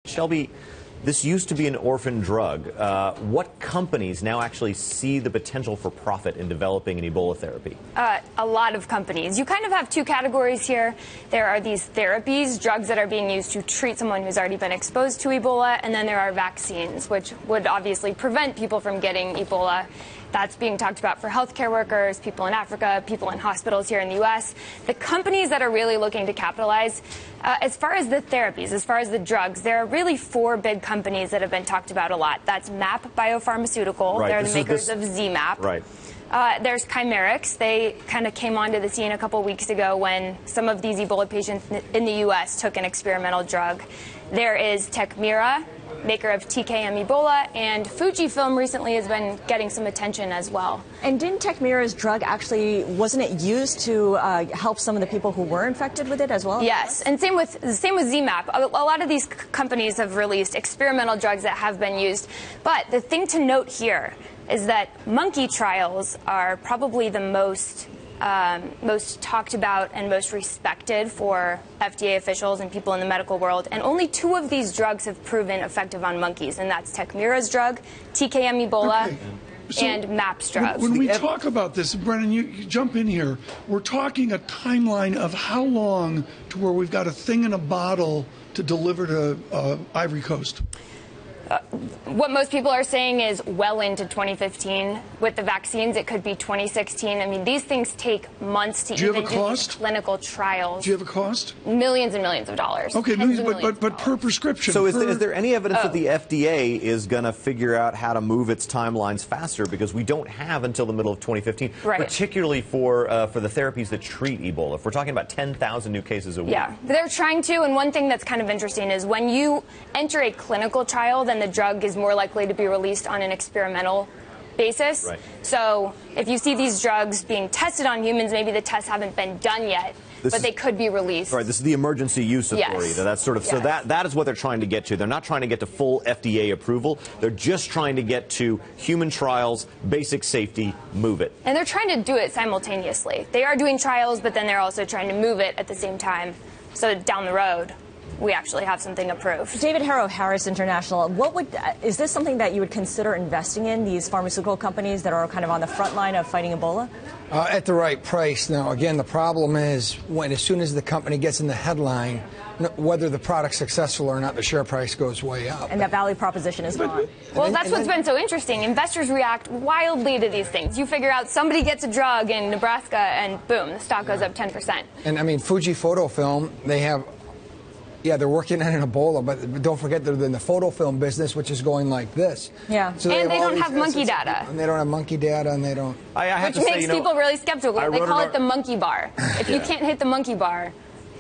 Shelby, this used to be an orphan drug. What companies now actually see the potential for profit in developing an Ebola therapy? A lot of companies. You kind of have two categories here. There are these therapies, drugs that are being used to treat someone who's already been exposed to Ebola, and then there are vaccines, which would obviously prevent people from getting Ebola. That's being talked about for healthcare workers, people in Africa, people in hospitals here in the U.S. The companies that are really looking to capitalize, as far as the therapies, as far as the drugs, there are really four big companies that have been talked about a lot. That's MAP Biopharmaceutical. Right. They're the makers of ZMapp. Right. There's Chimerix. They kind of came onto the scene a couple weeks ago when some of these Ebola patients in the U.S. took an experimental drug. There is Tecmira, maker of TKM-Ebola, and Fujifilm recently has been getting some attention as well. And didn't Tecmira's drug actually, wasn't it used to help some of the people who were infected with it as well? Yes, and same with ZMapp. A lot of these companies have released experimental drugs that have been used. But the thing to note here is that monkey trials are probably the most talked about and most respected for FDA officials and people in the medical world. And only two of these drugs have proven effective on monkeys, and that's Tecmira's drug, TKM-Ebola, Okay. So and MAP's drugs. When we talk about this, Brennan, you jump in here. We're talking a timeline of how long to where we've got a thing in a bottle to deliver to Ivory Coast. What most people are saying is well into 2015. With the vaccines, it could be 2016. I mean, these things take months to even do clinical trials. Do you have a cost? Millions and millions of dollars. Okay, but per prescription. So is there any evidence that the FDA is going to figure out how to move its timelines faster? Because we don't have until the middle of 2015, right, particularly for the therapies that treat Ebola. If we're talking about 10,000 new cases a week. Yeah, they're trying to. And one thing that's kind of interesting is when you enter a clinical trial, then the drug is more likely to be released on an experimental basis. Right. So if you see these drugs being tested on humans, maybe the tests haven't been done yet, but they could be released. Right, this is the emergency use authority. Yes. That's sort of, so that is what they're trying to get to. They're not trying to get to full FDA approval. They're just trying to get to human trials, basic safety, move it. And they're trying to do it simultaneously. They are doing trials, but then they're also trying to move it at the same time. So down the road, we actually have something approved. David Harrow, Harris International. Is this something that you would consider investing in, these pharmaceutical companies that are kind of on the front line of fighting Ebola? At the right price. Now, again, the problem is as soon as the company gets in the headline, whether the product's successful or not, the share price goes way up. And that value proposition is gone. Well, that's what's been so interesting. Investors react wildly to these things. You figure out somebody gets a drug in Nebraska and boom, the stock goes up 10%. And I mean, Fuji Photofilm, they have... Yeah, they're working on an Ebola, but don't forget they're in the photo film business, which is going like this. Yeah. So and they don't have monkey data. And they don't have monkey data, and they don't... Which makes people really skeptical. They call it the monkey bar. If you can't hit the monkey bar,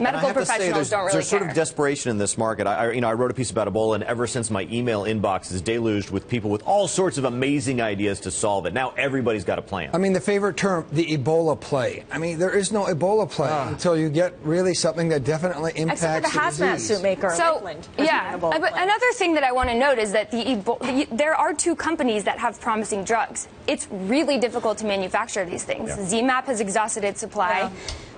medical professionals don't really care. There's sort of desperation in this market. I wrote a piece about Ebola, and ever since my email inbox is deluged with people with all sorts of amazing ideas to solve it. Now everybody's got a plan. I mean, the favorite term, the Ebola play. I mean, there is no Ebola play until you get really something that definitely impacts the disease. Except for the hazmat suit maker, Lakeland. Yeah, but another thing that I want to note is that there are two companies that have promising drugs. It's really difficult to manufacture these things. Yeah. ZMapp has exhausted its supply. Yeah.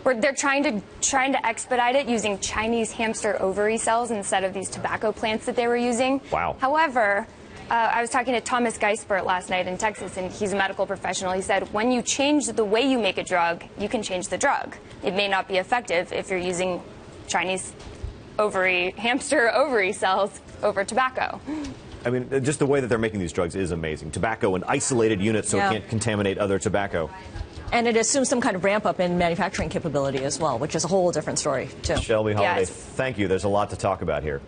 They're trying to expedite it using Chinese hamster ovary cells instead of these tobacco plants that they were using. Wow. However, I was talking to Thomas Geisbert last night in Texas, and he's a medical professional. He said, when you change the way you make a drug, you can change the drug. It may not be effective if you're using Chinese hamster ovary cells over tobacco. I mean, just the way that they're making these drugs is amazing. Tobacco in isolated units so it can't contaminate other tobacco. And it assumes some kind of ramp up in manufacturing capability as well, which is a whole different story, too. Shelby, Holliday, thank you. There's a lot to talk about here.